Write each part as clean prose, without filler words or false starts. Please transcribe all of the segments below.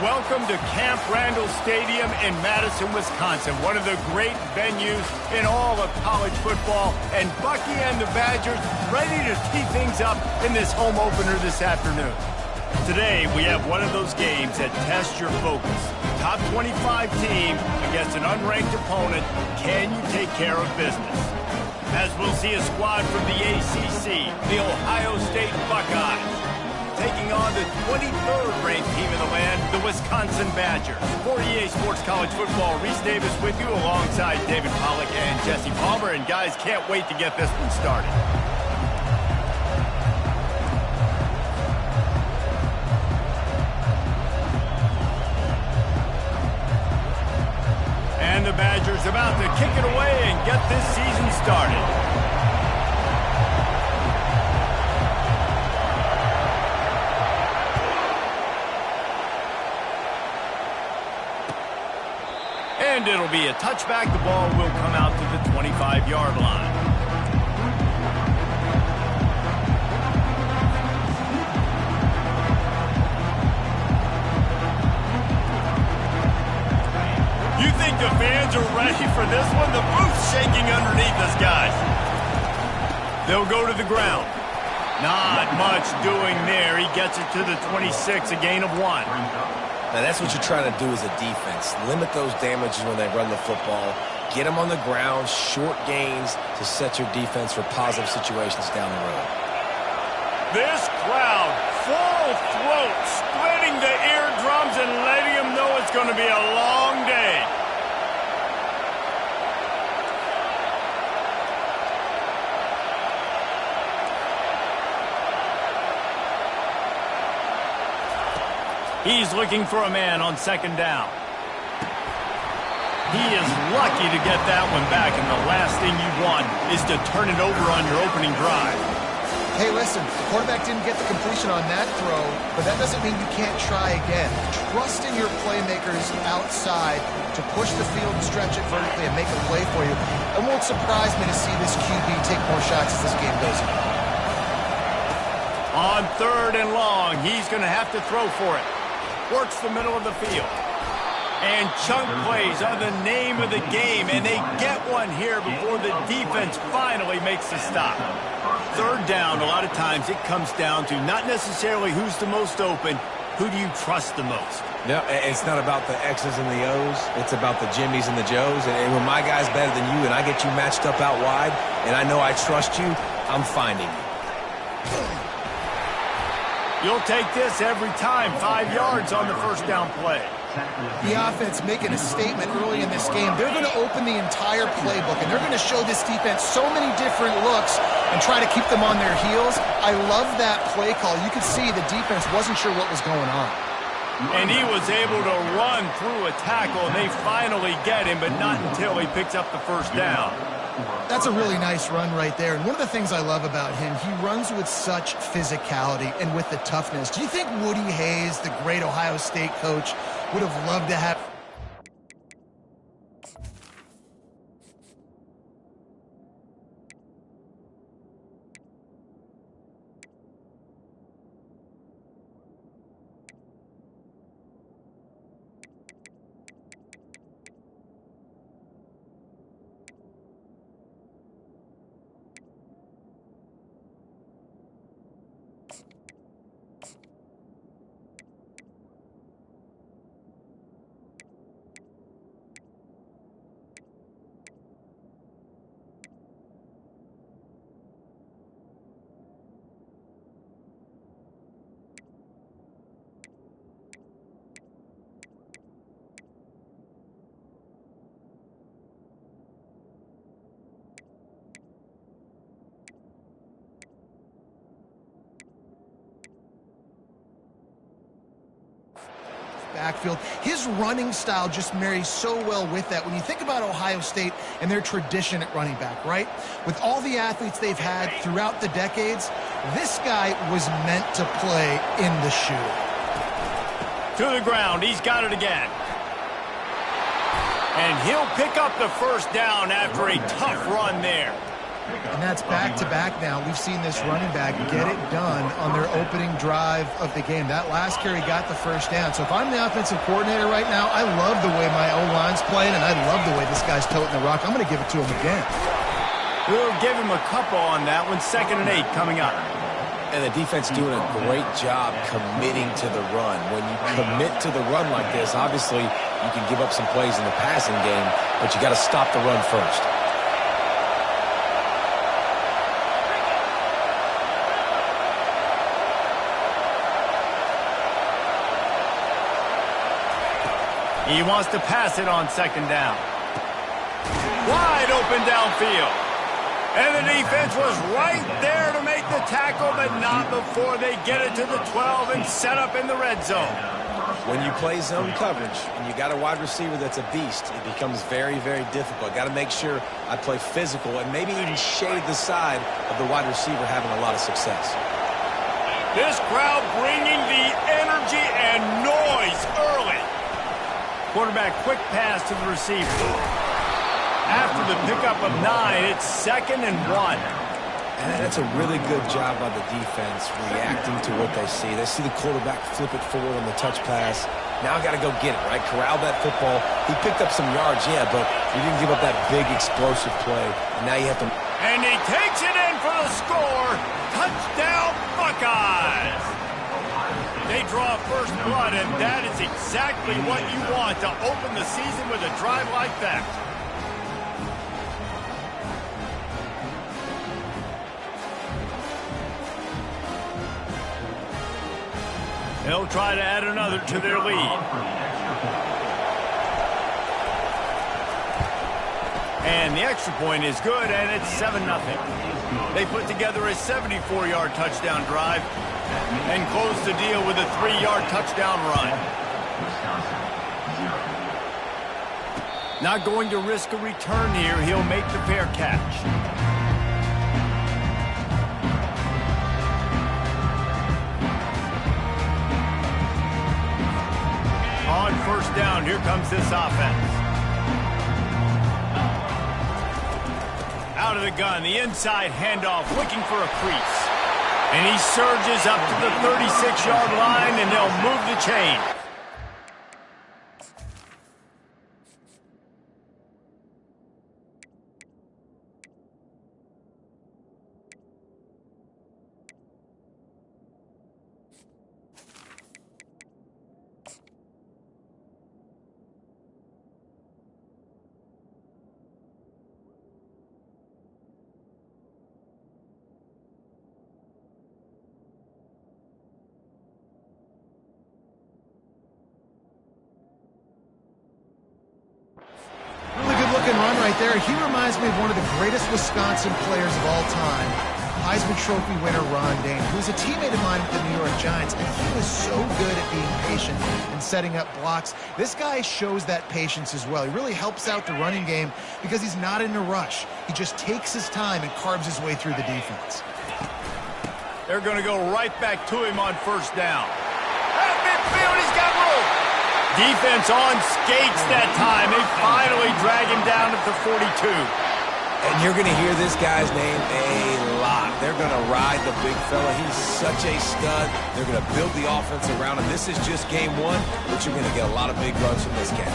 Welcome to Camp Randall Stadium in Madison, Wisconsin, one of the great venues in all of college football. And Bucky and the Badgers ready to tee things up in this home opener this afternoon. Today, we have one of those games that tests your focus. Top 25 team against an unranked opponent. Can you take care of business? As we'll see a squad from the ACC, the Ohio State Buckeyes, taking on the 23rd ranked team in the land, the Wisconsin Badgers. For EA Sports College Football, Reese Davis with you alongside David Pollack and Jesse Palmer. And guys, can't wait to get this one started. And the Badgers about to kick it away and get this season started. And it'll be a touchback. The ball will come out to the 25-yard line. You think the fans are ready for this one? The booth's shaking underneath us, guys. They'll go to the ground. Not much doing there. He gets it to the 26, a gain of 1. Now, that's what you're trying to do as a defense. Limit those damages when they run the football. Get them on the ground, short gains to set your defense for positive situations down the road. This crowd, full throat, splitting the eardrums and letting them know it's going to be a long day. He's looking for a man on second down. He is lucky to get that one back, and the last thing you want is to turn it over on your opening drive. Hey, listen, the quarterback didn't get the completion on that throw, but that doesn't mean you can't try again. Trust in your playmakers outside to push the field and stretch it vertically and make a play for you. It won't surprise me to see this QB take more shots as this game goes on. On 3rd and long, he's going to have to throw for it. Works the middle of the field. And chunk plays are the name of the game, and they get one here before the defense finally makes the stop. 3rd down, a lot of times it comes down to not necessarily who's the most open, who do you trust the most? No, it's not about the X's and the O's. It's about the Jimmies and the Joes. And when my guy's better than you and I get you matched up out wide, and I know I trust you, I'm finding you. You'll take this every time. 5 yards on the 1st down play. The offense making a statement early in this game. They're going to open the entire playbook, and they're going to show this defense so many different looks and try to keep them on their heels. I love that play call. You could see the defense wasn't sure what was going on. And he was able to run through a tackle, and they finally get him, but not until he picks up the 1st down. That's a really nice run right there. And one of the things I love about him, he runs with such physicality and with the toughness. Do you think Woody Hayes, the great Ohio State coach, would have loved to have... backfield. His running style just marries so well with that. When you think about Ohio State and their tradition at running back, right? With all the athletes they've had throughout the decades, this guy was meant to play in the shoe. To the ground. He's got it again. And he'll pick up the first down after a tough run there. And that's back-to-back now. We've seen this running back get it done on their opening drive of the game. That last carry got the first down. So if I'm the offensive coordinator right now, I love the way my O-line's playing, and I love the way this guy's toting the rock. I'm going to give it to him again. We'll give him a couple on that one. 2nd and 8 coming up. And the defense doing a great job committing to the run. When you commit to the run like this, obviously you can give up some plays in the passing game, but you got to stop the run first. He wants to pass it on 2nd down. Wide open downfield. And the defense was right there to make the tackle, but not before they get it to the 12 and set up in the red zone. When you play zone coverage and you got a wide receiver that's a beast, it becomes very, very difficult. Got to make sure I play physical and maybe even shade the side of the wide receiver having a lot of success. This crowd bringing the energy and noise early. Quarterback quick pass to the receiver. After the pickup of 9, it's 2nd and 1. And that's a really good job by the defense reacting to what they see. They see the quarterback flip it forward on the touch pass. Now I got to go get it, right? Corral that football. He picked up some yards, yeah, but he didn't give up that big explosive play. And now you have to... And he takes it in for the score. Touchdown, Buckeyes. They draw first blood, and that is exactly what you want to open the season with a drive like that. They'll try to add another to their lead. And the extra point is good, and it's 7-0. They put together a 74-yard touchdown drive and close the deal with a 3-yard touchdown run. Not going to risk a return here. He'll make the fair catch. On 1st down, here comes this offense. Out of the gun, the inside handoff, looking for a crease. And he surges up to the 36-yard line, and they'll move the chain. Run right there. He reminds me of one of the greatest Wisconsin players of all time, Heisman Trophy winner Ron Dayne, who's a teammate of mine with the New York Giants, and he was so good at being patient and setting up blocks. This guy shows that patience as well. He really helps out the running game because he's not in a rush. He just takes his time and carves his way through the defense. They're going to go right back to him on 1st down. At midfield, he's got room. Defense on skates that time. They finally drag him down at the 42. And you're going to hear this guy's name a lot. They're going to ride the big fella. He's such a stud. They're going to build the offense around him. This is just game 1, but you're going to get a lot of big runs from this cat.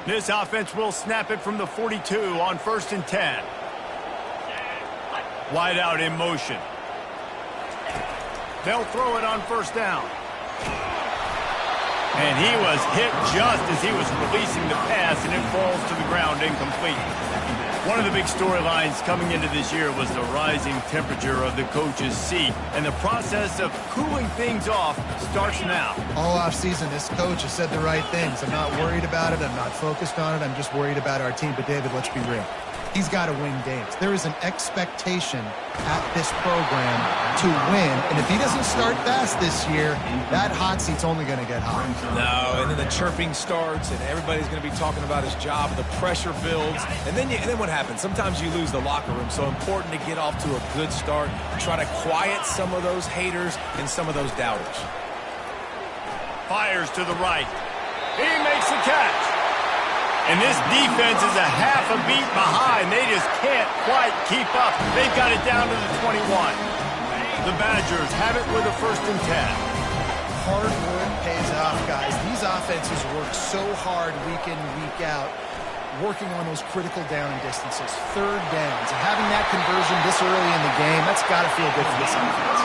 This offense will snap it from the 42 on 1st and 10. Wide out in motion. They'll throw it on 1st down. And he was hit just as he was releasing the pass, and it falls to the ground incomplete. One of the big storylines coming into this year was the rising temperature of the coach's seat, and the process of cooling things off starts now. All offseason, this coach has said the right things. I'm not worried about it. I'm not focused on it. I'm just worried about our team. But, David, let's be real. He's got to win games. There is an expectation at this program to win. And if he doesn't start fast this year, that hot seat's only going to get hot. No, and then the chirping starts, and everybody's going to be talking about his job. The pressure builds. And then what happens? Sometimes you lose the locker room. So important to get off to a good start. Try to quiet some of those haters and some of those doubters. Fires to the right. He makes the catch. And this defense is a half a beat behind. They just can't quite keep up. They've got it down to the 21. The Badgers have it with a 1st and 10. Hard work pays off, guys. These offenses work so hard week in, week out, working on those critical down and distances, 3rd downs. And having that conversion this early in the game, that's got to feel good for this offense.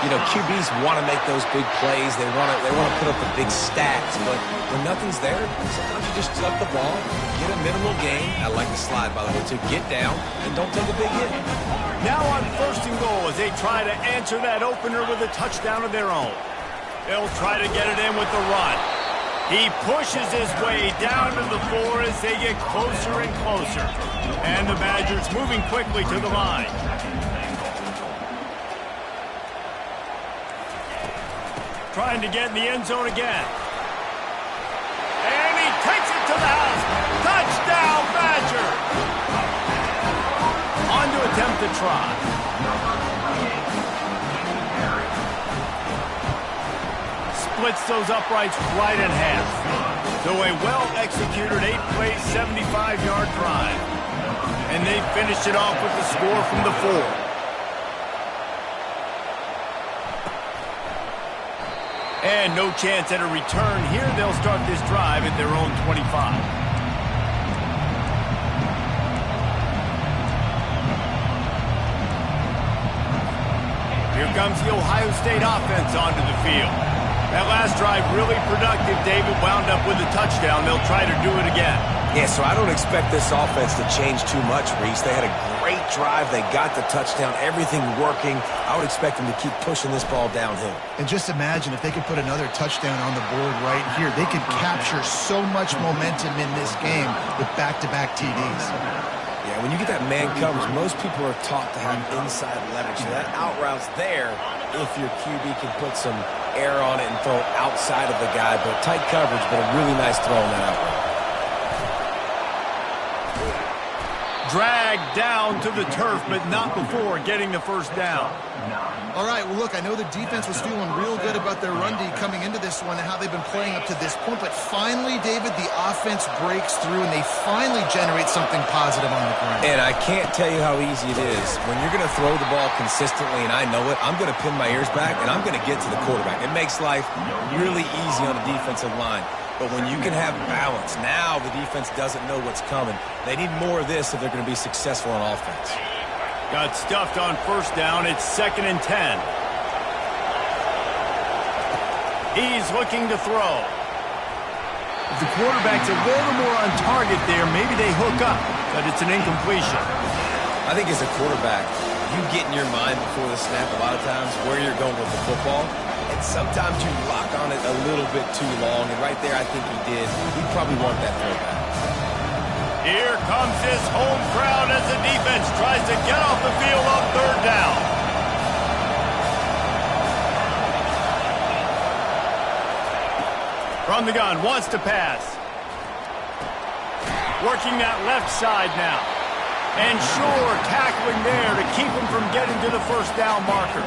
You know, QBs want to make those big plays. They want to put up the big stats. But when nothing's there, sometimes you just tuck the ball, get a minimal gain. I like the slide, by the way, to get down and don't take a big hit. Now on 1st and goal as they try to answer that opener with a touchdown of their own. They'll try to get it in with the run. He pushes his way down to the 4 as they get closer and closer. And the Badgers moving quickly to the line. Trying to get in the end zone again. And he takes it to the house. Touchdown, Badger! On to attempt the try. Splits those uprights right in half. So a well-executed 8-play, 75-yard drive. And they finished it off with the score from the 4. And no chance at a return here. They'll start this drive at their own 25. Here comes the Ohio State offense onto the field. That last drive really productive. David wound up with a touchdown. They'll try to do it again. Yeah, so I don't expect this offense to change too much, Reese. They had a great drive. They got the touchdown. Everything working. I would expect them to keep pushing this ball downhill. And just imagine if they could put another touchdown on the board right here. They could capture so much momentum in this game with back-to-back TDs. Yeah, when you get that man coverage, most people are taught to have inside leverage. So that out route's there if your QB can put some air on it and throw it outside of the guy. But tight coverage, but a really nice throw on that out route. Dragged down to the turf, but not before getting the 1st down. All right, well, look, I know the defense was feeling real good about their run D coming into this one and how they've been playing up to this point, but finally, David, the offense breaks through and they finally generate something positive on the ground. And I can't tell you how easy it is. When you're going to throw the ball consistently, and I know it, I'm going to pin my ears back, and I'm going to get to the quarterback. It makes life really easy on the defensive line. But when you can have balance, now the defense doesn't know what's coming. They need more of this if they're going to be successful on offense. Got stuffed on 1st down. It's 2nd and 10. He's looking to throw. If the quarterback's a little more on target there, maybe they hook up, but it's an incompletion. I think as a quarterback, you get in your mind before the snap a lot of times where you're going with the football. And sometimes you lock on it a little bit too long, and right there I think he did. He probably wanted that throwback. Here comes his home crowd as the defense tries to get off the field on 3rd down. From the gun, wants to pass. Working that left side now. And sure, tackling there to keep him from getting to the 1st down marker.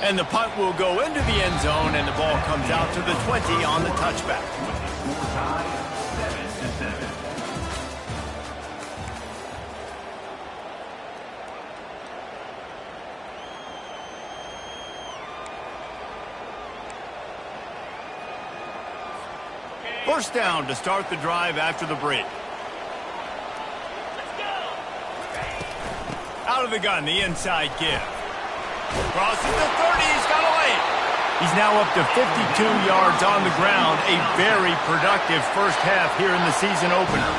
And the punt will go into the end zone, and the ball comes out to the 20 on the touchback. First down to start the drive after the break. Out of the gun, the inside give. Crosses the 30, he's got away. He's now up to 52 yards on the ground. A very productive first half here in the season opener.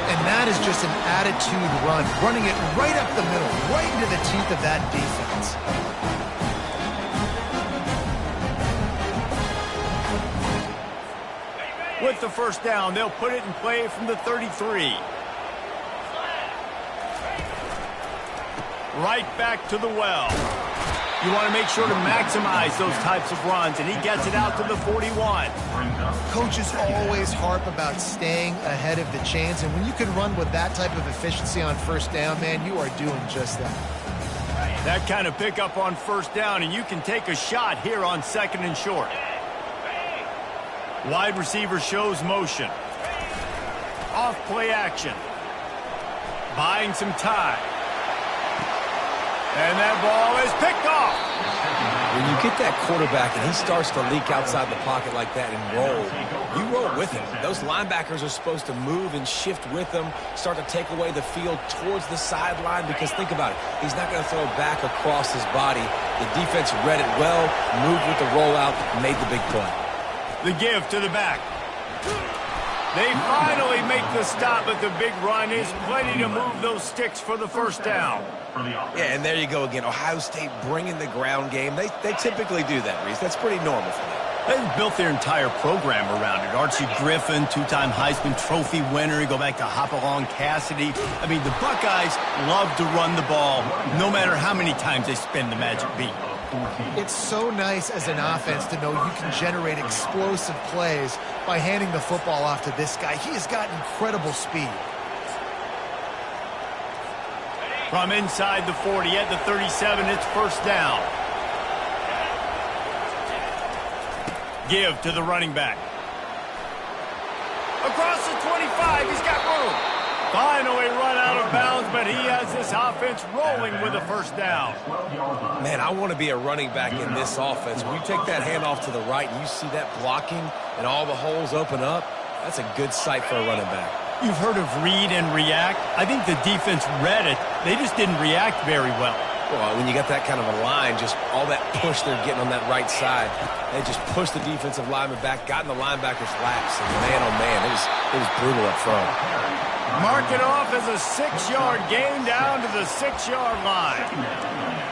And that is just an attitude run, running it right up the middle, right into the teeth of that defense. With the first down, they'll put it in play from the 33. Right back to the well. You want to make sure to maximize those types of runs, and he gets it out to the 41. Coaches always harp about staying ahead of the chains, and when you can run with that type of efficiency on first down, man, you are doing just that. That kind of pickup on first down, and you can take a shot here on 2nd and short. Wide receiver shows motion. Off play action. Buying some time. And that ball is picked off. When you get that quarterback and he starts to leak outside the pocket like that and roll, you roll with him. Those linebackers are supposed to move and shift with him, start to take away the field towards the sideline, because think about it. He's not going to throw back across his body. The defense read it well, moved with the rollout, made the big play. The give to the back. They finally make the stop, but the big run is plenty to move those sticks for the first down. Yeah, and there you go again. Ohio State bringing the ground game. They typically do that, Reese. That's pretty normal for them. They've built their entire program around it. Archie Griffin, two-time Heisman Trophy winner. You go back to Hopalong Cassidy. I mean, the Buckeyes love to run the ball, no matter how many times they spin the magic beat. It's so nice as an offense to know you can generate explosive plays by handing the football off to this guy. He has got incredible speed. From inside the 40 at the 37, it's first down. Give to the running back. Across the 25, he's got room. Finally run out of bounds, but he has this offense rolling with a first down. Man, I want to be a running back in this offense. When you take that handoff to the right and you see that blocking and all the holes open up, that's a good sight for a running back. You've heard of read and react. I think the defense read it. They just didn't react very well. Well, when you got that kind of a line, just all that push they're getting on that right side, they just pushed the defensive lineman back, got in the linebacker's laps, and man, oh man, it was brutal up front. Mark it off as a 6-yard gain down to the 6-yard line.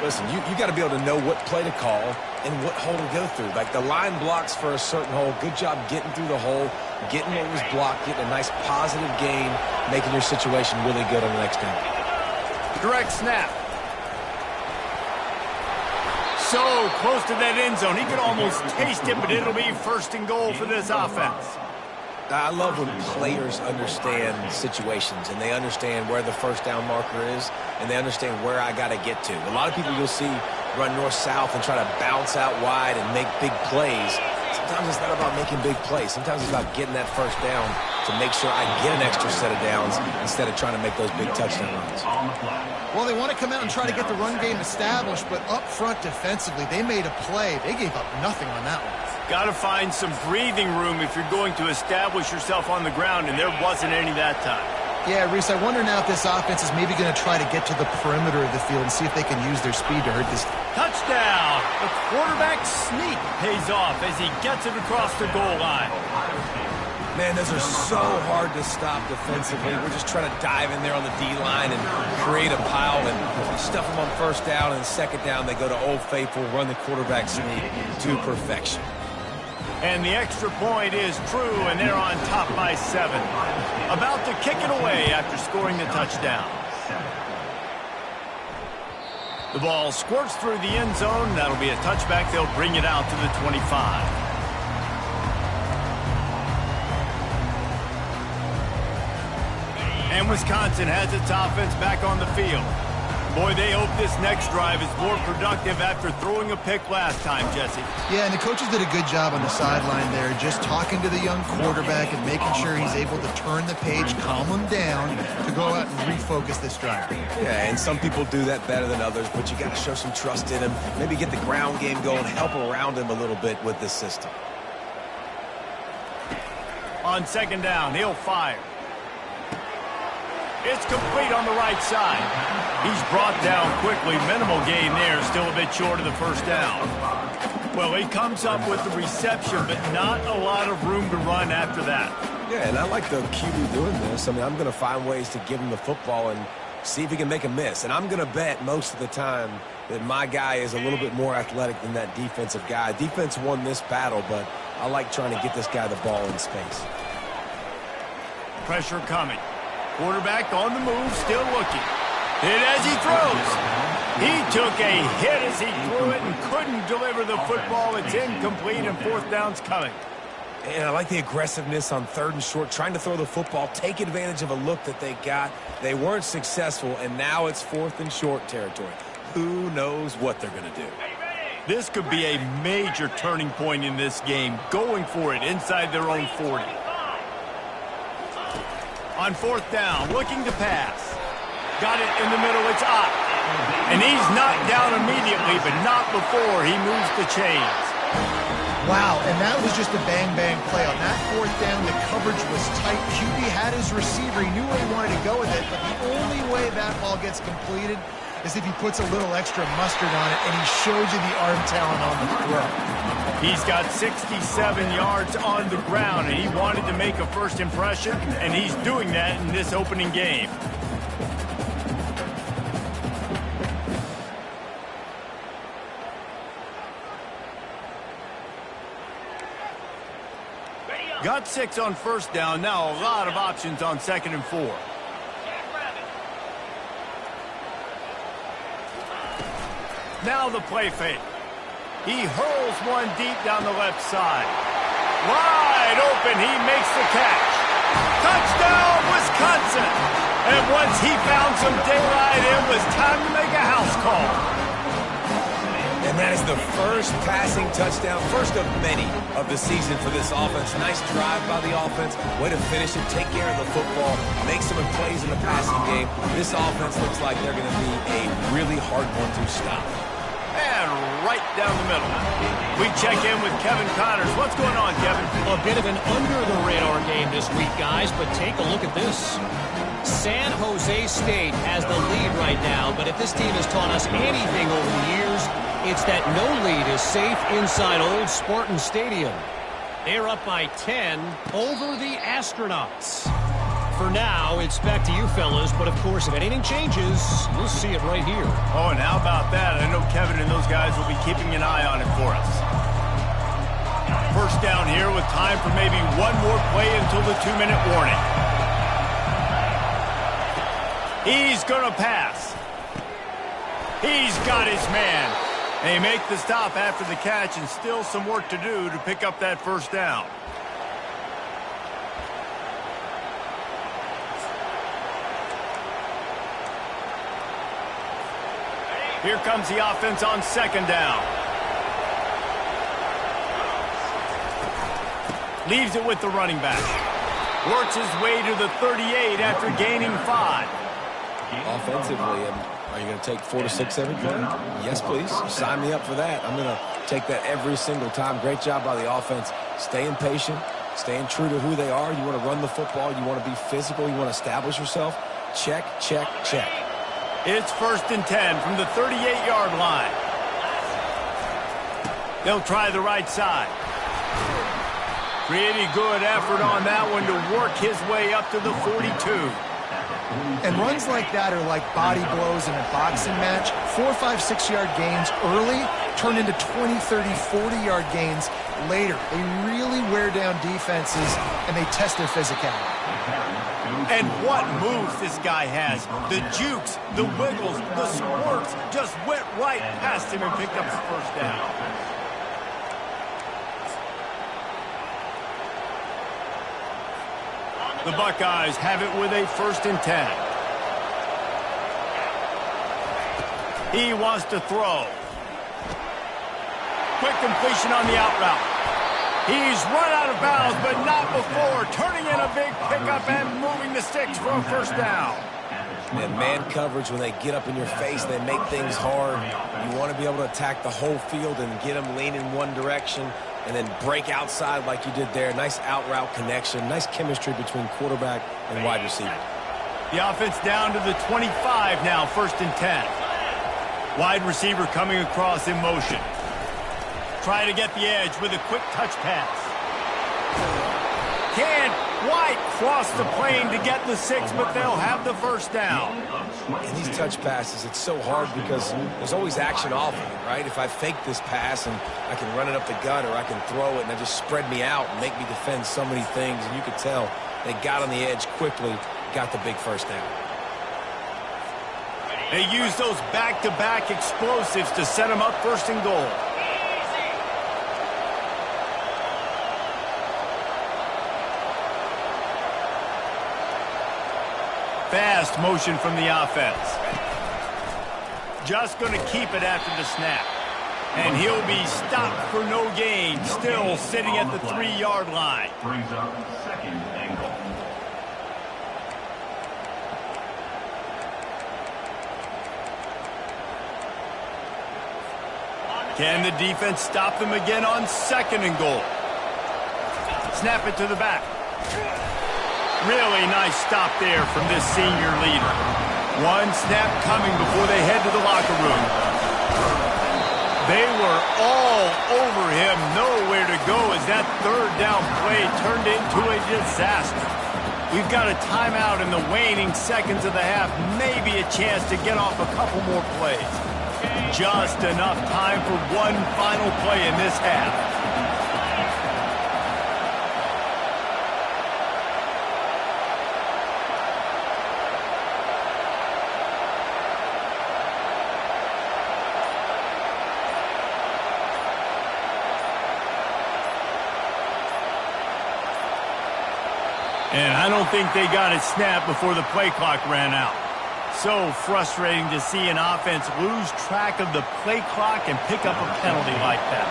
Listen, you got to be able to know what play to call and what hole to go through. Like the line blocks for a certain hole. Good job getting through the hole, getting what was blocked, getting a nice positive gain, making your situation really good on the next down. Direct snap. So close to that end zone. He could almost taste it, but it'll be first and goal for this offense. I love when players understand situations and they understand where the first down marker is and they understand where I got to get to. A lot of people you'll see run north-south and try to bounce out wide and make big plays. Sometimes it's not about making big plays. Sometimes it's about getting that first down to make sure I get an extra set of downs instead of trying to make those big touchdown runs. Well, they want to come out and try to get the run game established, but up front defensively, they made a play. They gave up nothing on that one. Got to find some breathing room if you're going to establish yourself on the ground, and there wasn't any that time. Yeah, Reese, I wonder now if this offense is maybe going to try to get to the perimeter of the field and see if they can use their speed to hurt this. Touchdown! The quarterback sneak pays off as he gets it across the goal line. Man, those are so hard to stop defensively. We're just trying to dive in there on the D-line and create a pile and stuff them on first down, and second down they go to Old Faithful, run the quarterback sneak to perfection. And the extra point is true, and they're on top by 7. About to kick it away after scoring the touchdown. The ball squirts through the end zone. That'll be a touchback. They'll bring it out to the 25. And Wisconsin has its offense back on the field. Boy, they hope this next drive is more productive after throwing a pick last time, Jesse. Yeah, and the coaches did a good job on the sideline there, just talking to the young quarterback and making sure he's able to turn the page, calm him down, to go out and refocus this drive. Yeah, and some people do that better than others, but you got to show some trust in him, maybe get the ground game going, help around him a little bit with this system. On second down, he'll fire. It's complete on the right side. He's brought down quickly. Minimal gain there. Still a bit short of the first down. Well, he comes up with the reception, but not a lot of room to run after that. Yeah, and I like the QB doing this. I mean, I'm going to find ways to give him the football and see if he can make a miss. And I'm going to bet most of the time that my guy is a little bit more athletic than that defensive guy. Defense won this battle, but I like trying to get this guy the ball in space. Pressure coming. Quarterback on the move, still looking. Hit as he throws. He took a hit as he threw it and couldn't deliver the football. It's incomplete and fourth down's coming. And I like the aggressiveness on 3rd and short, trying to throw the football, take advantage of a look that they got. They weren't successful, and now it's 4th and short territory. Who knows what they're going to do? This could be a major turning point in this game, going for it inside their own 40. On 4th down, looking to pass. Got it in the middle, it's up. And he's knocked down immediately, but not before he moves the chains. Wow, and that was just a bang-bang play. On that 4th down, the coverage was tight. QB had his receiver. He knew where he wanted to go with it, but the only way that ball gets completed is if he puts a little extra mustard on it, and he showed you the arm talent on the throw. He's got 67 yards on the ground, and he wanted to make a first impression, and he's doing that in this opening game. Got 6 on 1st down. Now a lot of options on 2nd and 4. Now the play fake. He hurls one deep down the left side. Wide open. He makes the catch. Touchdown, Wisconsin. And once he found some daylight, it was time to make a house call. And that is the first passing touchdown, first of many of the season for this offense. Nice drive by the offense. Way to finish it, take care of the football, make some plays in the passing game. This offense looks like they're going to be a really hard one to stop. And right down the middle. We check in with Kevin Connors. What's going on, Kevin? A bit of an under-the-radar game this week, guys, but take a look at this. San Jose State has the lead right now, but if this team has taught us anything over the years, it's that no lead is safe inside Old Spartan Stadium. They're up by 10 over the Astronauts. For now, it's back to you fellas, but of course, if anything changes, you'll see it right here. Oh, and how about that? I know Kevin and those guys will be keeping an eye on it for us. First down here with time for maybe one more play until the 2-minute warning. He's going to pass. He's got his man. They make the stop after the catch, and still some work to do to pick up that first down. Here comes the offense on 2nd down. Leaves it with the running back. Works his way to the 38 after gaining 5. Offensively, are you going to take 4 to 6 every play? Yes, please. Sign me up for that. I'm going to take that every single time. Great job by the offense. Staying patient, staying true to who they are. You want to run the football. You want to be physical. You want to establish yourself. Check, check, check. It's 1st and 10 from the 38-yard line. They'll try the right side. Pretty good effort on that one to work his way up to the 42. And runs like that are like body blows in a boxing match. 4, 5, 6-yard gains early turn into 20, 30, 40-yard gains later. They really wear down defenses, and they test their physicality. And what moves this guy has. The jukes, the wiggles, the squirts just went right past him and picked up the first down. The Buckeyes have it with a 1st and 10. He wants to throw. Quick completion on the out route. He's run out of bounds, but not before. Turning in a big pickup and moving the sticks for a first down. And man coverage, when they get up in your face, they make things hard. You want to be able to attack the whole field and get them lean in one direction and then break outside like you did there. Nice out route connection. Nice chemistry between quarterback and wide receiver. The offense down to the 25 now, 1st and 10. Wide receiver coming across in motion. Try to get the edge with a quick touch pass. Can't quite cross the plane to get the 6, but they'll have the first down. And these touch passes, it's so hard because there's always action off of it, right? If I fake this pass and I can run it up the gut or I can throw it and they just spread me out and make me defend so many things, and you could tell they got on the edge quickly, got the big first down. They use those back-to-back explosives to set them up first and goal. Fast motion from the offense. Just going to keep it after the snap. And he'll be stopped for no gain, still sitting at the 3-yard line. Brings up second and goal. Can the defense stop them again on second and goal? Snap it to the back. Really nice stop there from this senior leader. One snap coming before they head to the locker room. They were all over him, nowhere to go as that third down play turned into a disaster. We've got a timeout in the waning seconds of the half, maybe a chance to get off a couple more plays. Just enough time for one final play in this half. And I don't think they got it snapped before the play clock ran out. So frustrating to see an offense lose track of the play clock and pick up a penalty like that.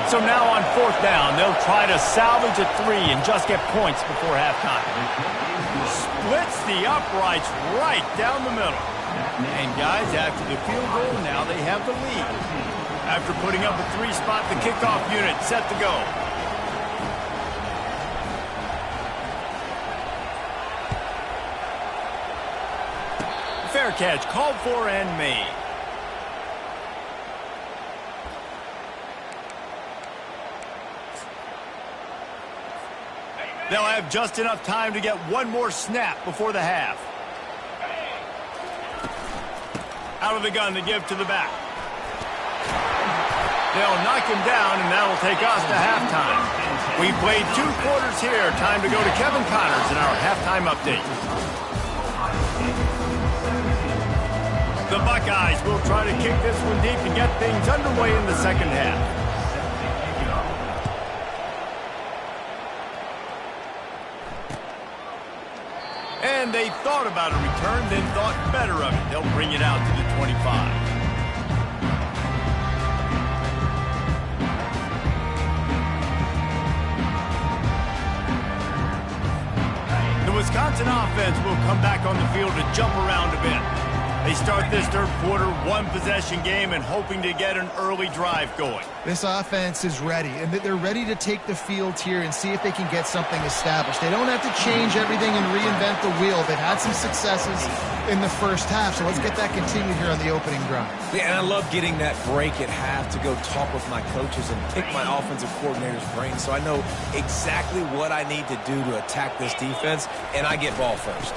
So now on fourth down, they'll try to salvage a 3 and just get points before halftime. Splits the uprights right down the middle. And guys, after the field goal, now they have the lead. After putting up a 3-spot, the kickoff unit set to go. Fair catch, called for and made. They'll have just enough time to get one more snap before the half. Out of the gun to give to the back. They'll knock him down, and that'll take us to halftime. We played 2 quarters here. Time to go to Kevin Connors in our halftime update. The Buckeyes will try to kick this one deep and get things underway in the second half. And they thought about a return, then thought better of it. They'll bring it out to the 25. The Wisconsin offense will come back on the field to jump around a bit. They start this third quarter, 1-possession game, and hoping to get an early drive going. This offense is ready, and they're ready to take the field here and see if they can get something established. They don't have to change everything and reinvent the wheel. They've had some successes in the first half, so let's get that continued here on the opening drive. Yeah, and I love getting that break at half to go talk with my coaches and pick my offensive coordinator's brain so I know exactly what I need to do to attack this defense, and I get ball first.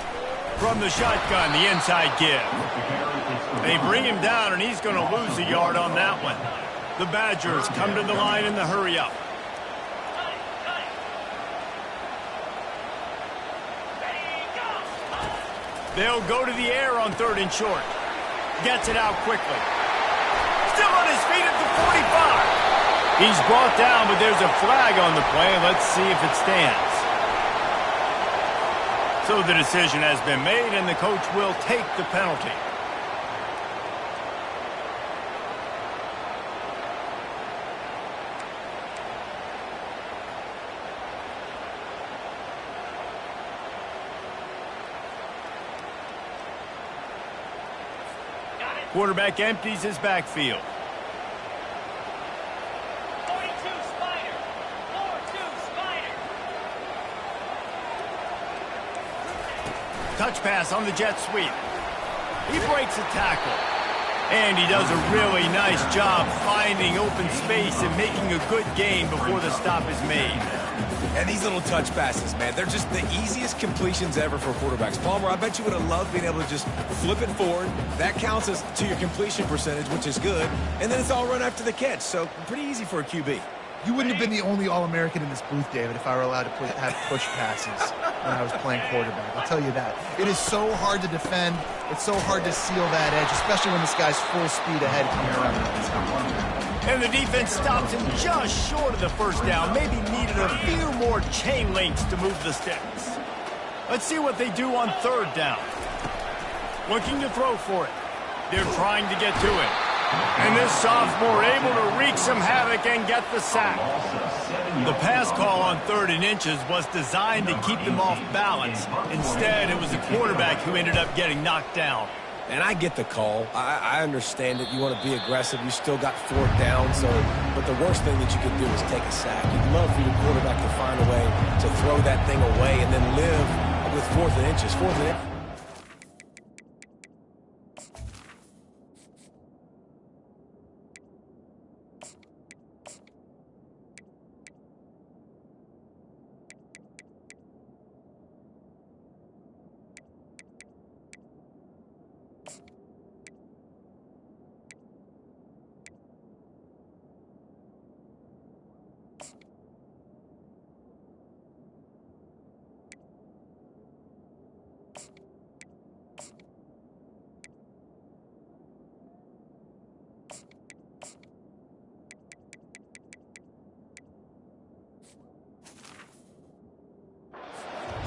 From the shotgun, the inside give. They bring him down, and he's going to lose a yard on that one. The Badgers come to the line in the hurry-up. They'll go to the air on 3rd and short. Gets it out quickly. Still on his feet at the 45. He's brought down, but there's a flag on the play. Let's see if it stands. So the decision has been made, and the coach will take the penalty. Quarterback empties his backfield. 42 Spider. 4-2 Spider. Touch pass on the jet sweep. He breaks a tackle. And he does a really nice job finding open space and making a good gain before the stop is made. And these little touch passes, man, they're just the easiest completions ever for quarterbacks. Palmer, I bet you would have loved being able to just flip it forward. That counts as to your completion percentage, which is good. And then it's all run after the catch, so pretty easy for a QB. You wouldn't have been the only All-American in this booth, David, if I were allowed to have push passes when I was playing quarterback. I'll tell you that. It is so hard to defend. It's so hard to seal that edge, especially when this guy's full speed ahead coming around the outside. And the defense stops him just short of the first down. Maybe needed a few more chain links to move the sticks. Let's see what they do on third down. Looking to throw for it. They're trying to get to it. And this sophomore able to wreak some havoc and get the sack. The pass call on 3rd and inches was designed to keep them off balance. Instead, it was the quarterback who ended up getting knocked down. And I get the call. I understand it. You want to be aggressive. You still got 4th down. But the worst thing that you could do is take a sack. You'd love for your quarterback to find a way to throw that thing away and then live with 4th and inches. 4th and inches.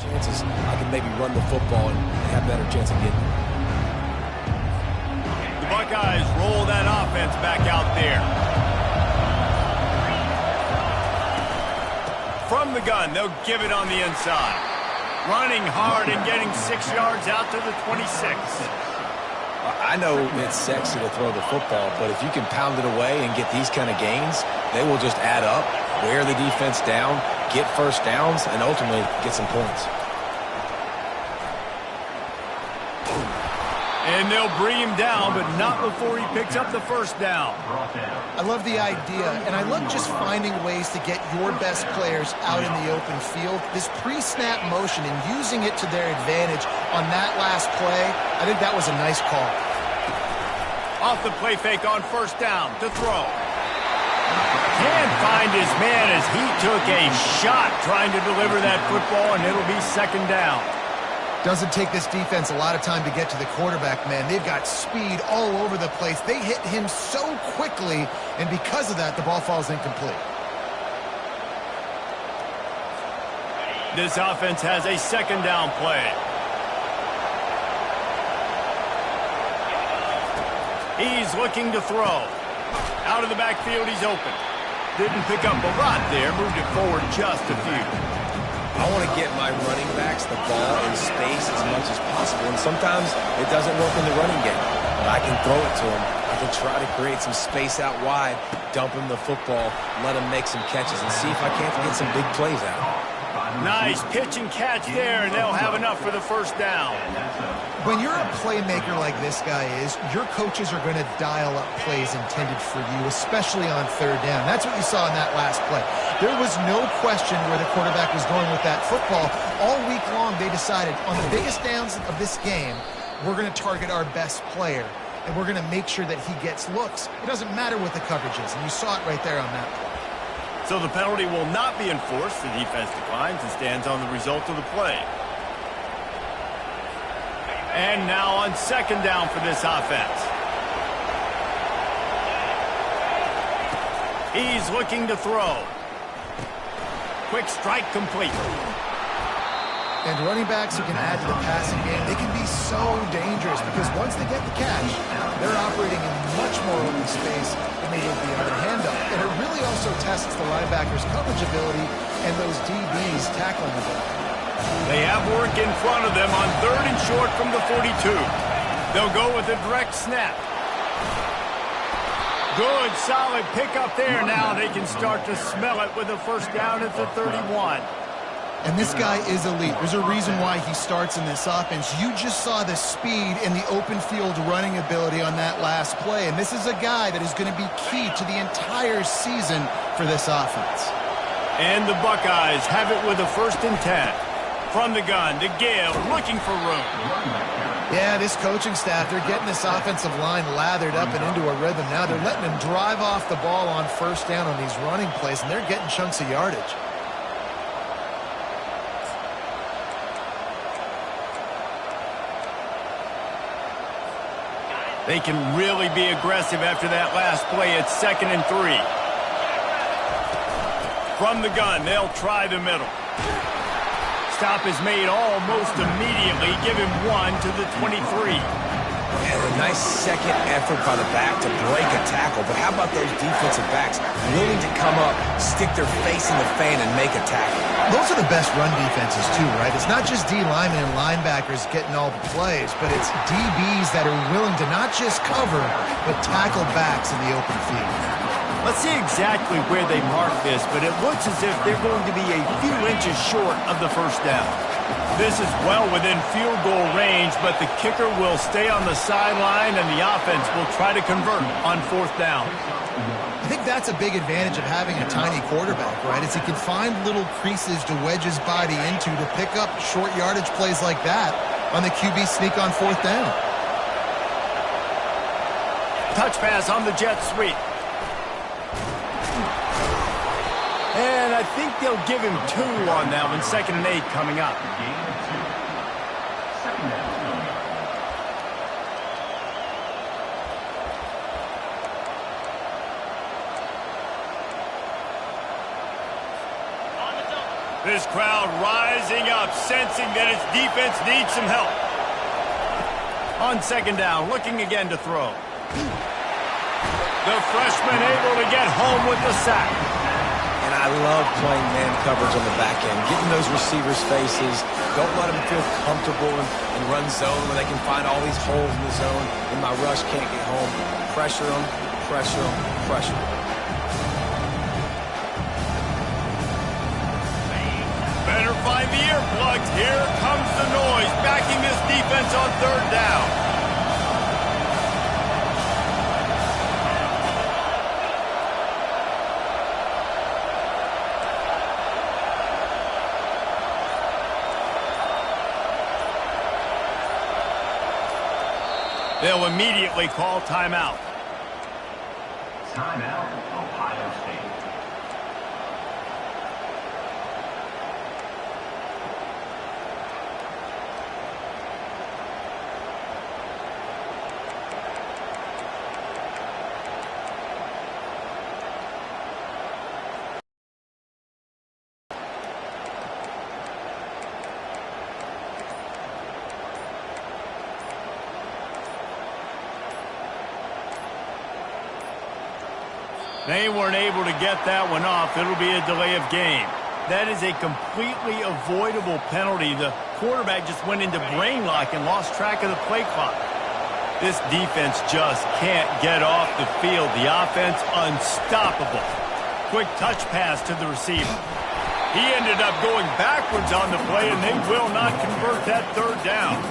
Chances I can maybe run the football and have a better chance of getting it. The Buckeyes roll that offense back out there. From the gun, they'll give it on the inside. Running hard and getting 6 yards out to the 26. I know it's sexy to throw the football, but if you can pound it away and get these kind of gains, they will just add up, wear the defense down, get first downs, and ultimately get some points. And they'll bring him down, but not before he picks up the first down. I love the idea, and I love just finding ways to get your best players out in the open field. This pre-snap motion and using it to their advantage on that last play, I think that was a nice call. Off the play fake on first down to throw. Can't find his man as he took a shot trying to deliver that football, and it'll be 2nd down. Doesn't take this defense a lot of time to get to the quarterback, man. They've got speed all over the place. They hit him so quickly, and because of that, the ball falls incomplete. This offense has a 2nd down play. He's looking to throw. Out of the backfield, he's open. Didn't pick up a lot there, moved it forward just a few. I want to get my running backs the ball in space as much as possible, and sometimes it doesn't work in the running game. But I can throw it to them. I can try to create some space out wide, dump him the football, let him make some catches, and see if I can't get some big plays out of it. Nice pitch and catch there, and they'll have enough for the first down. When you're a playmaker like this guy is, your coaches are going to dial up plays intended for you, especially on 3rd down. That's what you saw in that last play. There was no question where the quarterback was going with that football. All week long, they decided on the biggest downs of this game, we're going to target our best player, and we're going to make sure that he gets looks. It doesn't matter what the coverage is, and you saw it right there on that play. So the penalty will not be enforced. The defense declines and stands on the result of the play. And now on 2nd down for this offense. He's looking to throw. Quick strike complete. And running backs who can add to the passing game, they can be so dangerous because once they get the catch, they're operating in much more open space than they would be on a handoff. And it really also tests the linebacker's coverage ability and those DBs tackling the ball. They have work in front of them on 3rd and short from the 42. They'll go with a direct snap. Good, solid pickup there. Now they can start to smell it with a first down at the 31. And this guy is elite. There's a reason why he starts in this offense. You just saw the speed and the open field running ability on that last play. And this is a guy that is going to be key to the entire season for this offense. And the Buckeyes have it with a 1st and 10. From the gun to Gale, looking for room. Yeah, this coaching staff, they're getting this offensive line lathered up and into a rhythm now. They're letting them drive off the ball on first down on these running plays, and they're getting chunks of yardage. They can really be aggressive after that last play. It's 2nd and 3. From the gun, they'll try the middle. Stop is made almost immediately. Give him 1 to the 23. And a nice second effort by the back to break a tackle. But how about those defensive backs willing to come up, stick their face in the fan, and make a tackle? Those are the best run defenses, too, right? It's not just D linemen and linebackers getting all the plays, but it's DBs that are willing to not just cover, but tackle backs in the open field. Let's see exactly where they mark this, but it looks as if they're going to be a few inches short of the first down. This is well within field goal range, but the kicker will stay on the sideline, and the offense will try to convert on 4th down. I think that's a big advantage of having a tiny quarterback, right? Is he can find little creases to wedge his body into to pick up short yardage plays like that on the QB sneak on 4th down. Touch pass on the jet sweep. And I think they'll give him 2 on that one. 2nd and 8 coming up. This crowd rising up, sensing that its defense needs some help. On 2nd down, looking again to throw. The freshman able to get home with the sack. And I love playing man coverage on the back end, getting those receivers' faces. Don't let them feel comfortable in run zone where they can find all these holes in the zone and my rush can't get home. Pressure them, pressure them, pressure them. Better find the earplugs. Here comes the noise, backing this defense on 3rd down. They'll immediately call timeout. Timeout, Ohio State. They weren't able to get that one off. It'll be a delay of game. That is a completely avoidable penalty. The quarterback just went into brain lock and lost track of the play clock. This defense just can't get off the field. The offense unstoppable. Quick touch pass to the receiver. He ended up going backwards on the play, and they will not convert that 3rd down.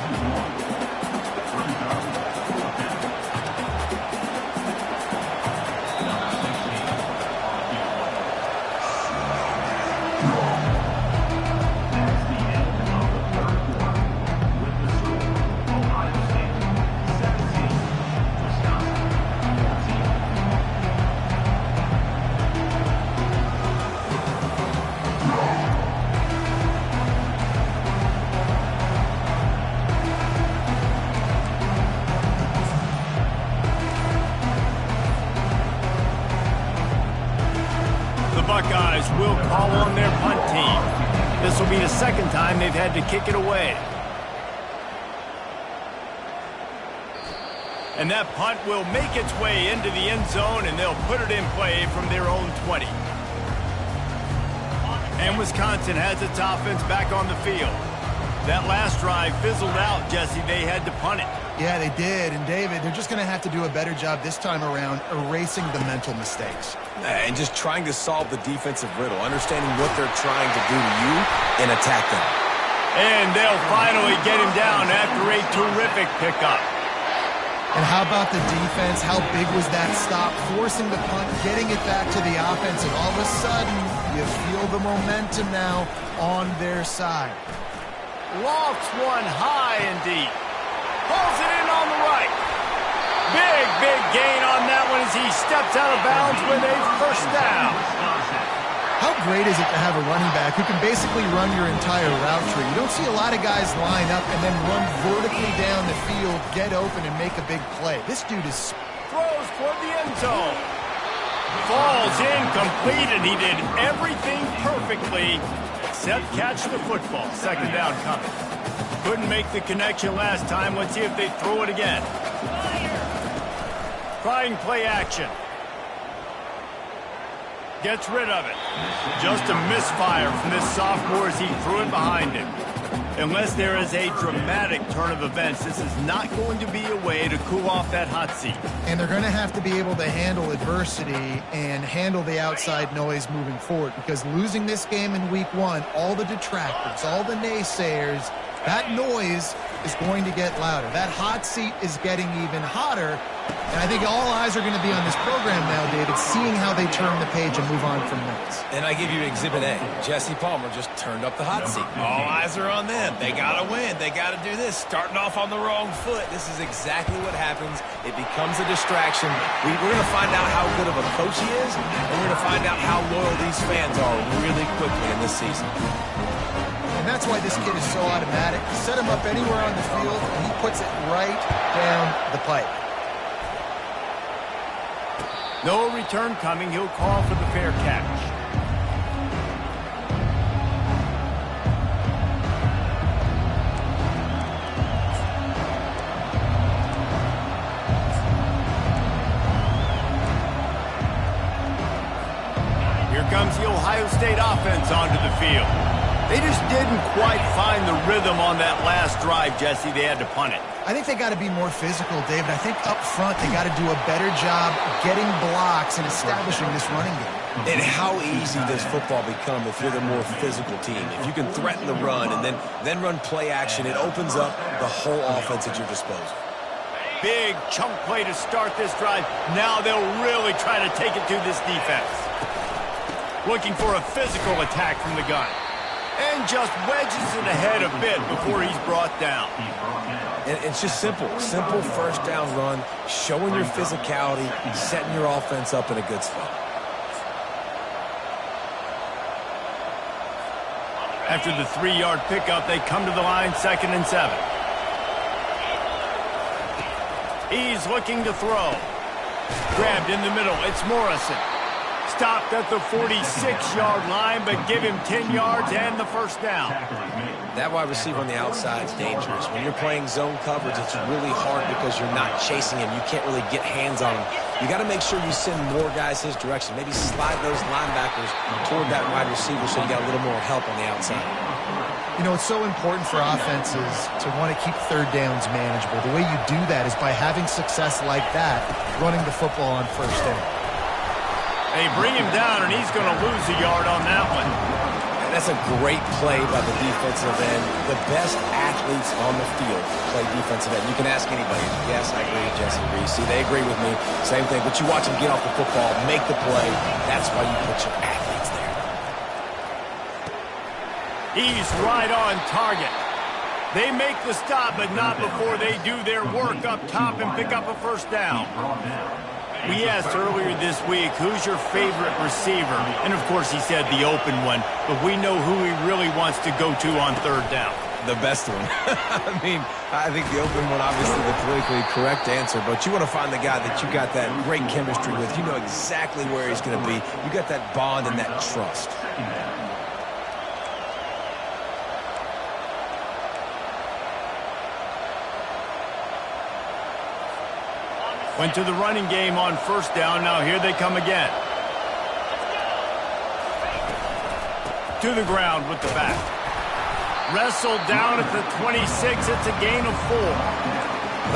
Buckeyes will call on their punt team. This will be the 2nd time they've had to kick it away. And that punt will make its way into the end zone, and they'll put it in play from their own 20. And Wisconsin has its offense back on the field. That last drive fizzled out, Jesse. They had to punt it. Yeah, they did. And, David, they're just going to have to do a better job this time around erasing the mental mistakes. And just trying to solve the defensive riddle, understanding what they're trying to do to you and attack them. And they'll finally get him down after a terrific pickup. And how about the defense? How big was that stop? Forcing the punt, getting it back to the offense, and all of a sudden, you feel the momentum now on their side. Lofts one high and deep. Pulls it in on the right. Big gain on that one as he steps out of bounds with a first down. How great is it to have a running back who can basically run your entire route tree? You don't see a lot of guys line up and then run vertically down the field, get open, and make a big play. This dude is... Throws toward the end zone. Falls incomplete, and he did everything perfectly except catch the football. Second down coming. Couldn't make the connection last time. Let's see if they throw it again. Trying play action. Gets rid of it. Just a misfire from this sophomore as he threw it behind him. Unless there is a dramatic turn of events, this is not going to be a way to cool off that hot seat. And they're going to have to be able to handle adversity and handle the outside noise moving forward, because losing this game in week 1, all the detractors, all the naysayers, that noise is going to get louder. That hot seat is getting even hotter. And I think all eyes are going to be on this program now, David, seeing how they turn the page and move on from this. And I give you Exhibit A. Jesse Palmer just turned up the hot seat. All eyes are on them. They got to win. They got to do this. Starting off on the wrong foot. This is exactly what happens. It becomes a distraction. We're going to find out how good of a coach he is, and we're going to find out how loyal these fans are really quickly in this season. And that's why this kid is so automatic. Set him up anywhere on the field, and he puts it right down the pipe. No return coming. He'll call for the fair catch. Here comes the Ohio State offense onto the field. They just didn't quite find the rhythm on that last drive, Jesse. They had to punt it. I think they got to be more physical, David. I think up front they got to do a better job getting blocks and establishing this running game. And how easy does football become if you're the more physical team? If you can threaten the run and then run play action, it opens up the whole offense at your disposal. Big chunk play to start this drive. Now they'll really try to take it to this defense. Looking for a physical attack from the gun. And just wedges it ahead a bit before he's brought down. And it's just simple first down run, showing your physicality, setting your offense up in a good spot. After the 3-yard pickup, they come to the line, 2nd and 7. He's looking to throw. Grabbed in the middle, it's Morrison. Stopped at the 46-yard line, but give him 10 yards and the first down. That wide receiver on the outside is dangerous. When you're playing zone coverage, it's really hard because you're not chasing him. You can't really get hands on him. You got to make sure you send more guys his direction. Maybe slide those linebackers toward that wide receiver so you got a little more help on the outside. You know, it's so important for offenses to want to keep third downs manageable. The way you do that is by having success like that, running the football on first down. They bring him down, and he's going to lose a yard on that one. And that's a great play by the defensive end. The best athletes on the field play defensive end. You can ask anybody. Yes, I agree, Jesse Reese. See, they agree with me. Same thing. But you watch them get off the football, make the play. That's why you put your athletes there. He's right on target. They make the stop, but not before they do their work up top and pick up a first down. We asked earlier this week, who's your favorite receiver? And, of course, he said the open one, but we know who he really wants to go to on third down. The best one. I mean, I think the open one, obviously the politically correct answer, but you want to find the guy that you got that great chemistry with. You know exactly where he's going to be. You got that bond and that trust. Went to the running game on first down. Now here they come again. To the ground with the back. Wrestled down at the 26. It's a gain of 4.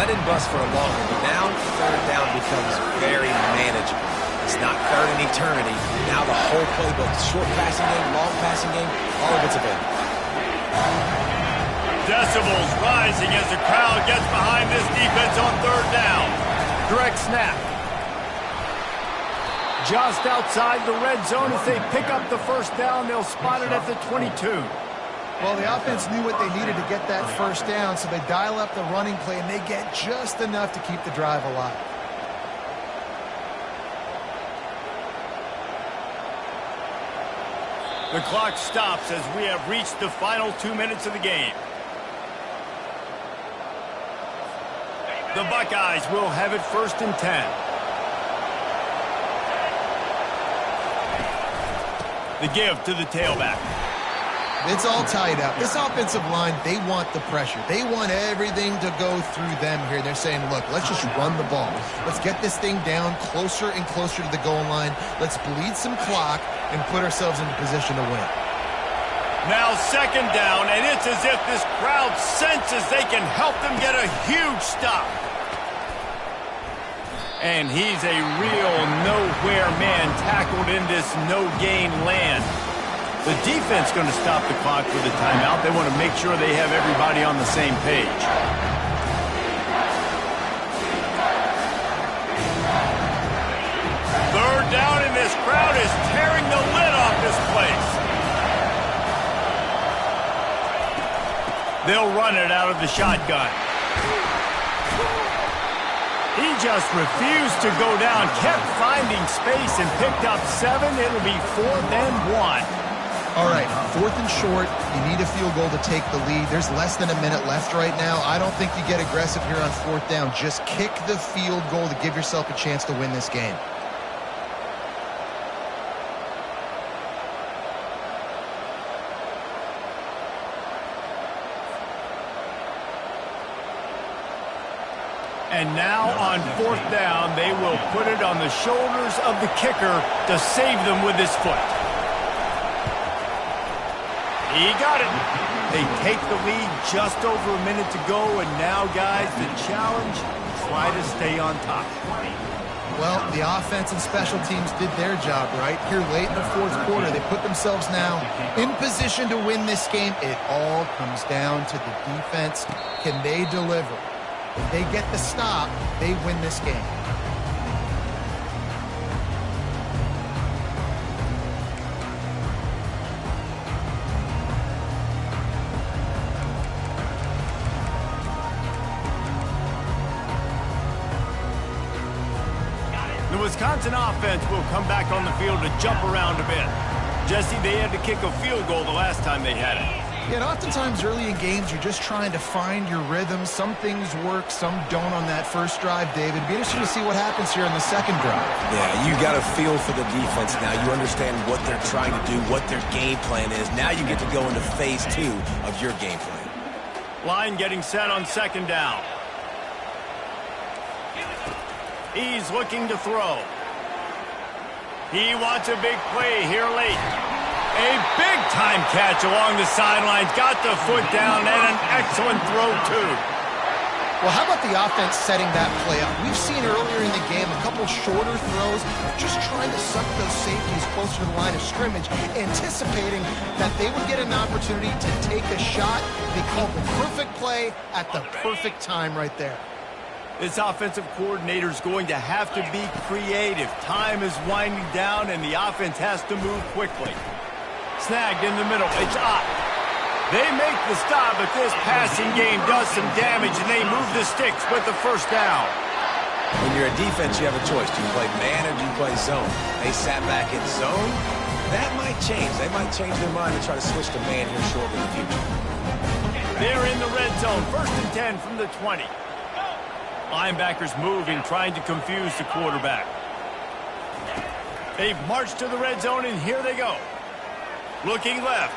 That didn't bust for a long one, but now third down becomes very manageable. It's not third in eternity. Now the whole playbook, short passing game, long passing game, all of it's available. Decibels rising as the crowd gets behind this defense on third down. Direct snap. Just outside the red zone as they pick up the first down. They'll spot it at the 22. Well, the offense knew what they needed to get that first down, so they dial up the running play, and they get just enough to keep the drive alive. The clock stops as we have reached the final 2 minutes of the game. The Buckeyes will have it 1st and 10. The give to the tailback. It's all tied up. This offensive line, they want the pressure. They want everything to go through them here. They're saying, look, let's just run the ball. Let's get this thing down closer and closer to the goal line. Let's bleed some clock and put ourselves into position to win. Now 2nd down, and it's as if this crowd senses they can help them get a huge stop. And he's a real nowhere man tackled in this no-gain land. The defense going to stop the clock with a timeout. They want to make sure they have everybody on the same page. Third down, and this crowd is tearing the lid off this place. They'll run it out of the shotgun. He just refused to go down, kept finding space, and picked up 7. It'll be 4th and 1. All right, 4th and short. You need a field goal to take the lead. There's less than a minute left right now. I don't think you get aggressive here on 4th down. Just kick the field goal to give yourself a chance to win this game. And now on 4th down, they will put it on the shoulders of the kicker to save them with his foot. He got it. They take the lead just over a minute to go, and now, guys, the challenge, try to stay on top. Well, the offense and special teams did their job, right? Here late in the 4th quarter, they put themselves now in position to win this game. It all comes down to the defense. Can they deliver? If they get the stop, they win this game. The Wisconsin offense will come back on the field to jump around a bit. Jesse, they had to kick a field goal the last time they had it. Yeah, and oftentimes early in games, you're just trying to find your rhythm. Some things work, some don't on that first drive, David. It'd be interesting to see what happens here in the second drive. Yeah, you got a feel for the defense now. You understand what they're trying to do, what their game plan is. Now you get to go into phase 2 of your game plan. Line getting set on 2nd down. He's looking to throw. He wants a big play here late. A big-time catch along the sidelines. Got the foot down, and an excellent throw, too. Well, how about the offense setting that play up? We've seen earlier in the game a couple shorter throws, just trying to suck those safeties closer to the line of scrimmage, anticipating that they would get an opportunity to take a shot. They called the perfect play at the perfect time right there. This offensive coordinator is going to have to be creative. Time is winding down, and the offense has to move quickly. Snagged in the middle. It's up. They make the stop, but this passing game does some damage, and they move the sticks with the 1st down. When you're a defense, you have a choice. Do you play man or do you play zone? They sat back in zone. That might change. They might change their mind and try to switch to man here shortly in the future. They're in the red zone. 1st and 10 from the 20. Linebackers moving, trying to confuse the quarterback. They've marched to the red zone, and here they go. Looking left.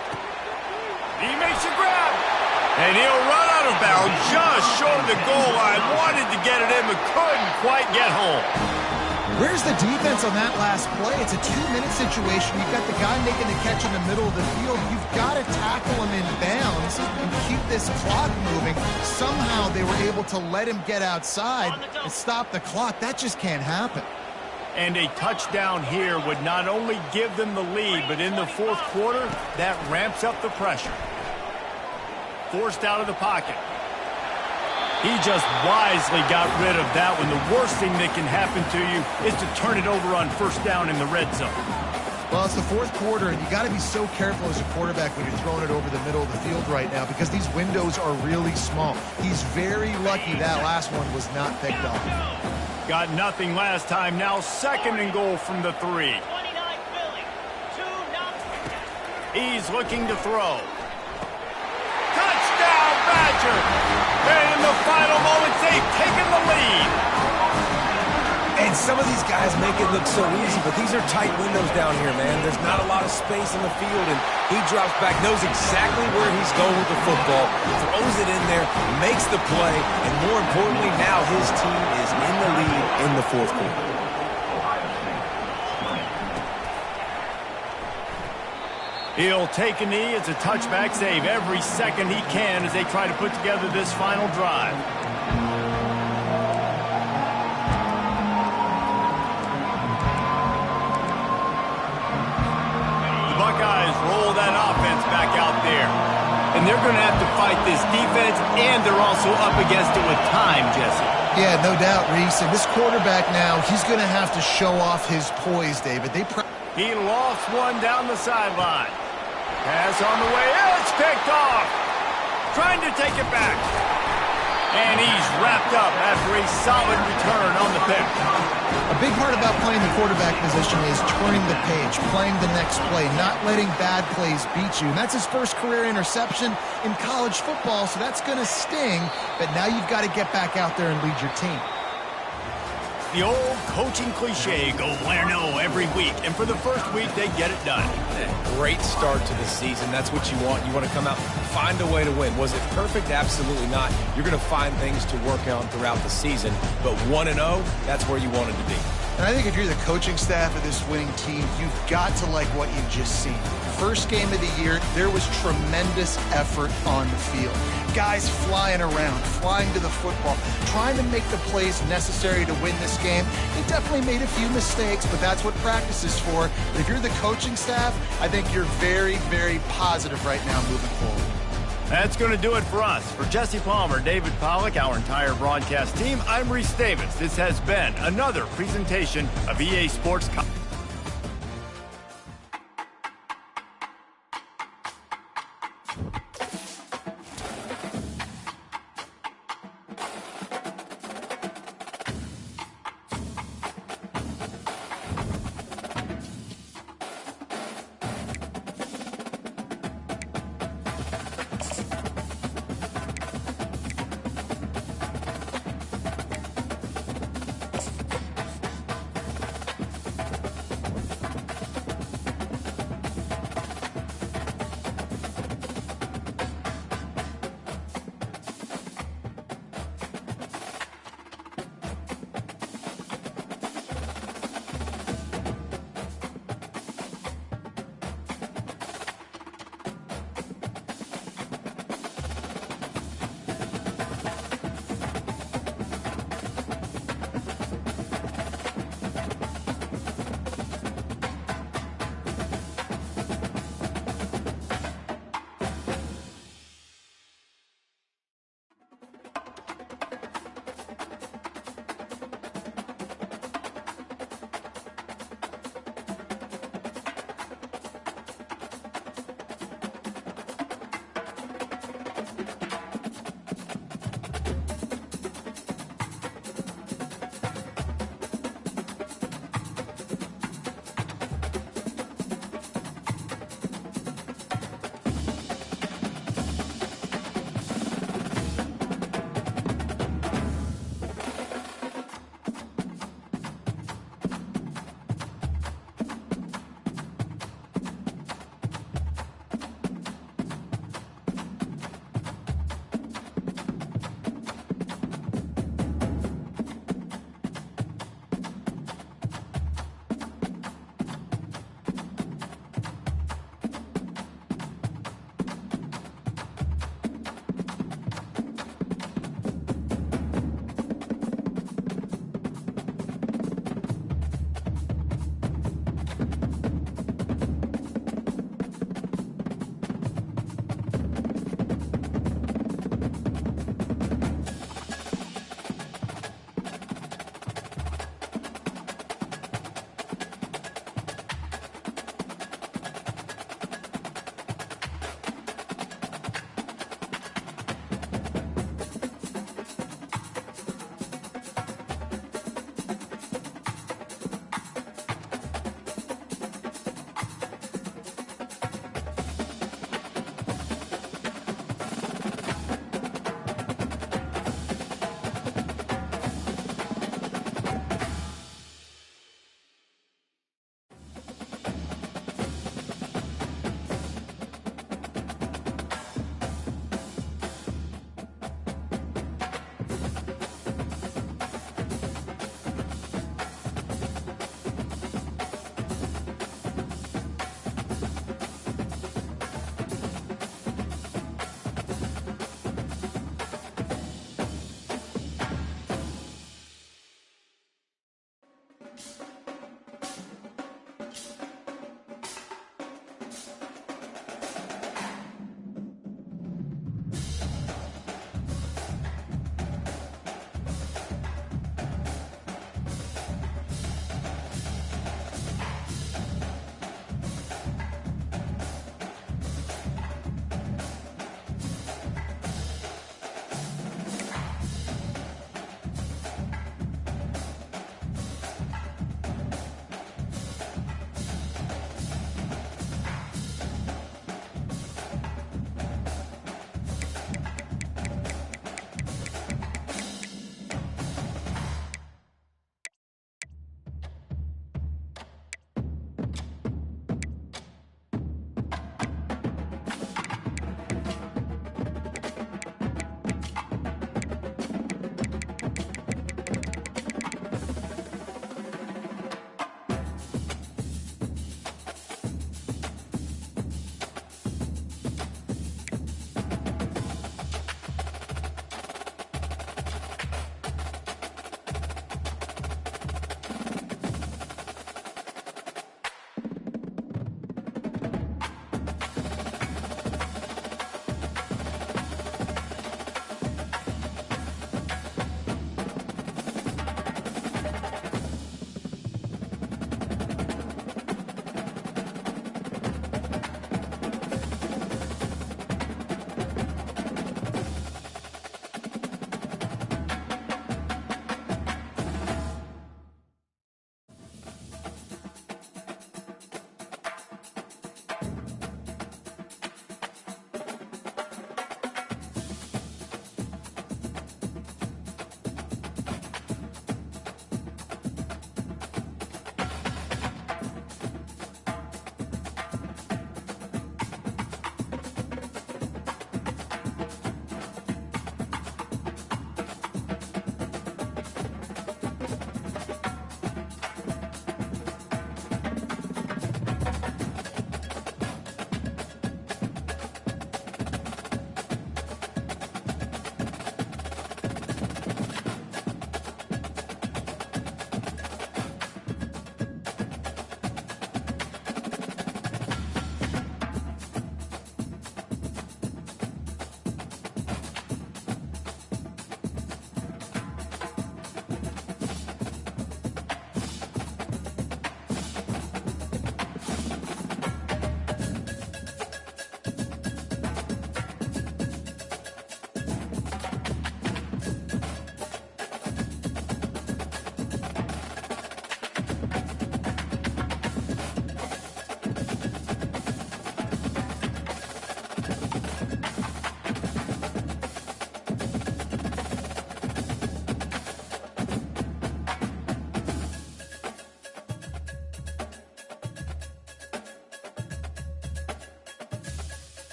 He makes a grab. And he'll run out of bounds just short of the goal line. Wanted to get it in, but couldn't quite get home. Where's the defense on that last play? It's a 2-minute situation. You've got the guy making the catch in the middle of the field. You've got to tackle him in bounds and keep this clock moving. Somehow they were able to let him get outside and stop the clock. That just can't happen. And a touchdown here would not only give them the lead, but in the 4th quarter, that ramps up the pressure. Forced out of the pocket. He just wisely got rid of that one. The worst thing that can happen to you is to turn it over on 1st down in the red zone. Well, it's the fourth quarter, and you got to be so careful as a quarterback when you're throwing it over the middle of the field right now because these windows are really small. He's very lucky that last one was not picked off. Got nothing last time. Now 2nd and goal from the 3. 29 Philly. 2-0. He's looking to throw. Touchdown, Badger! And in the final moments, they've taken the lead. And some of these guys make it look so easy, but these are tight windows down here, man. There's not a lot of space in the field, and he drops back, knows exactly where he's going with the football, throws it in there, makes the play, and more importantly, now his team is in the lead in the fourth quarter. He'll take a knee. It's a touchback save every second he can as they try to put together this final drive. Buckeyes roll that offense back out there. And they're going to have to fight this defense, and they're also up against it with time, Jesse. Yeah, no doubt, Reese. And this quarterback now, he's going to have to show off his poise, David. He lost one down the sideline. Pass on the way. It's picked off. Trying to take it back. And he's wrapped up after a solid return on the pick. A big part about playing the quarterback position is turning the page, playing the next play, not letting bad plays beat you. And that's his first career interception in college football, so that's going to sting. But now you've got to get back out there and lead your team. The old coaching cliche, go win or no every week. And for the first week, they get it done. Great start to the season. That's what you want. You want to come out, find a way to win. Was it perfect? Absolutely not. You're going to find things to work on throughout the season. But 1-0, that's where you wanted to be. And I think if you're the coaching staff of this winning team, you've got to like what you've just seen. First game of the year, there was tremendous effort on the field. Guys flying around, flying to the football, trying to make the plays necessary to win this game. They definitely made a few mistakes, but that's what practice is for. But if you're the coaching staff, I think you're very, very positive right now moving forward. That's going to do it for us. For Jesse Palmer, David Pollack, our entire broadcast team, I'm Reese Davis. This has been another presentation of EA Sports.